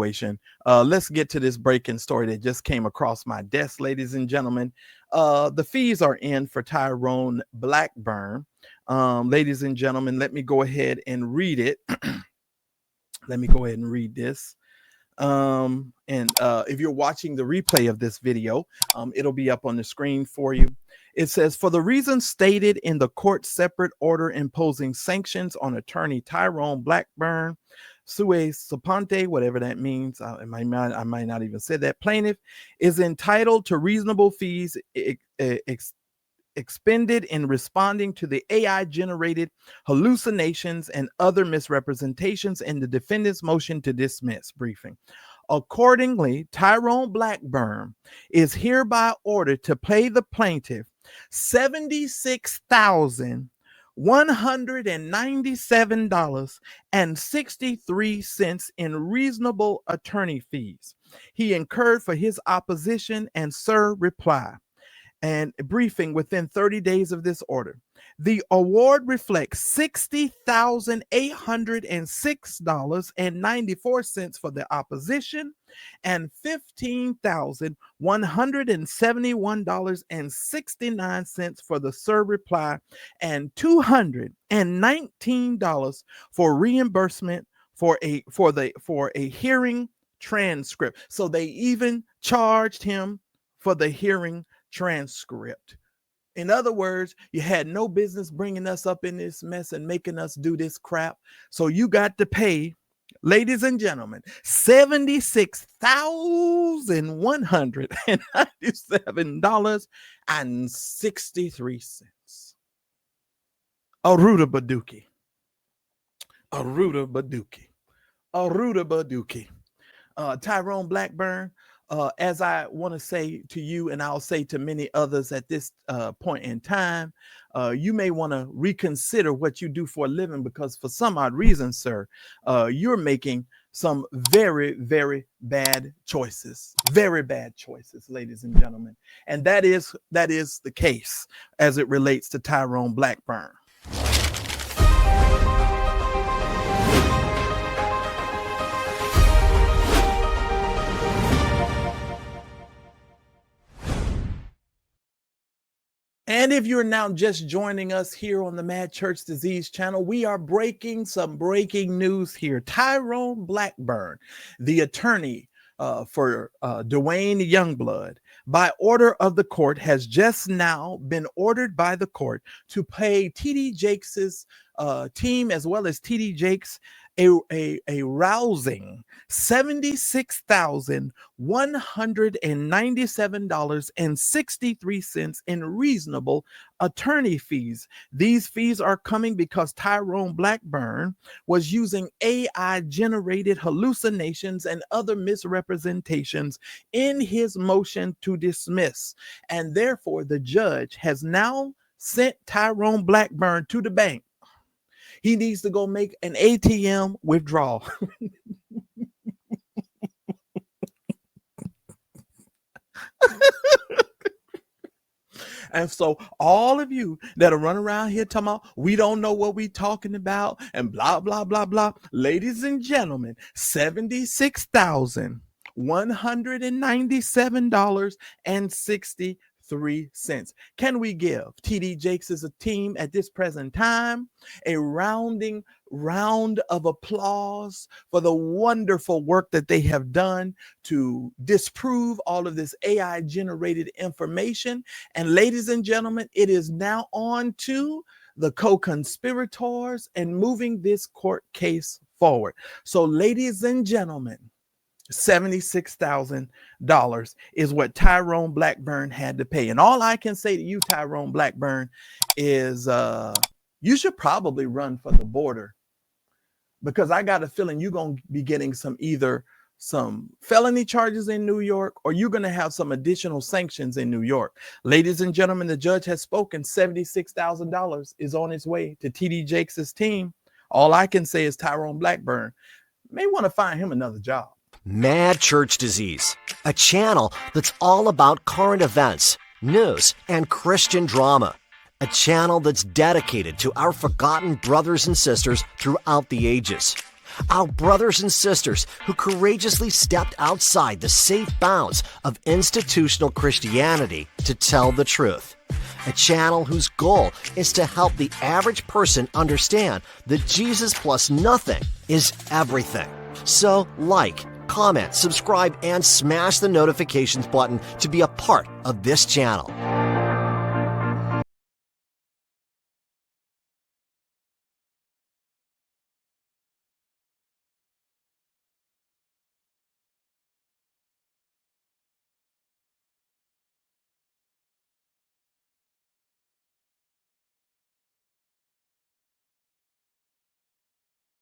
situation. Let's get to this breaking story that just came across my desk, ladies and gentlemen. The fees are in for Tyrone Blackburn. Ladies and gentlemen, let me go ahead and read it. Let me go ahead and read this. If you're watching the replay of this video, it'll be up on the screen for you. It says, for the reasons stated in the court's separate order imposing sanctions on attorney Tyrone Blackburn, sue sapante, whatever that means, I might not even say that, plaintiff is entitled to reasonable fees expended in responding to the AI-generated hallucinations and other misrepresentations in the defendant's motion to dismiss briefing. Accordingly, Tyrone Blackburn is hereby ordered to pay the plaintiff $76,197.63 in reasonable attorney fees he incurred for his opposition and reply and briefing within 30 days of this order. The award reflects $60,806.94 for the opposition and $15,171.69 for the reply and $219 for reimbursement for a hearing transcript. So they even charged him for the hearing transcript. In other words, you had no business bringing us up in this mess and making us do this crap. So you got to pay, ladies and gentlemen, $76,197.63. Aruda Baduki. Aruda Baduki. Aruda Baduki. Tyrone Blackburn, as I want to say to you, and I'll say to many others at this point in time, you may want to reconsider what you do for a living, because for some odd reason, sir, you're making some very, very bad choices, ladies and gentlemen. And that is the case as it relates to Tyrone Blackburn. And if you're now just joining us here on the Mad Church Disease channel, we are breaking some breaking news here. Tyrone Blackburn, the attorney for Duane Youngblood, by order of the court, has just now been ordered by the court to pay Td Jakes' team, as well as Td Jakes, a rousing $76,197.63 in reasonable attorney fees. These fees are coming because Tyrone Blackburn was using AI-generated hallucinations and other misrepresentations in his motion to dismiss. And therefore, the judge has now sent Tyrone Blackburn to the bank. He needs to go make an ATM withdrawal. And so all of you that are running around here talking about we don't know what we talking about and blah, blah, blah, blah. Ladies and gentlemen, $76,197.63. Can we give Td Jakes' team at this present time a round of applause for the wonderful work that they have done to disprove all of this AI generated information? And ladies and gentlemen, it is now on to the co-conspirators and moving this court case forward. So ladies and gentlemen, $76,000 is what Tyrone Blackburn had to pay. And all I can say to you, Tyrone Blackburn, is you should probably run for the border, because I got a feeling you're going to be getting either some felony charges in New York, or you're going to have some additional sanctions in New York. Ladies and gentlemen, the judge has spoken. $76,000 is on its way to Td Jakes' team. All I can say is Tyrone Blackburn may want to find him another job. Mad Church Disease, a channel that's all about current events, news, and Christian drama. A channel that's dedicated to our forgotten brothers and sisters throughout the ages. Our brothers and sisters who courageously stepped outside the safe bounds of institutional Christianity to tell the truth. A channel whose goal is to help the average person understand that Jesus plus nothing is everything. So like, comment, subscribe, and smash the notifications button to be a part of this channel.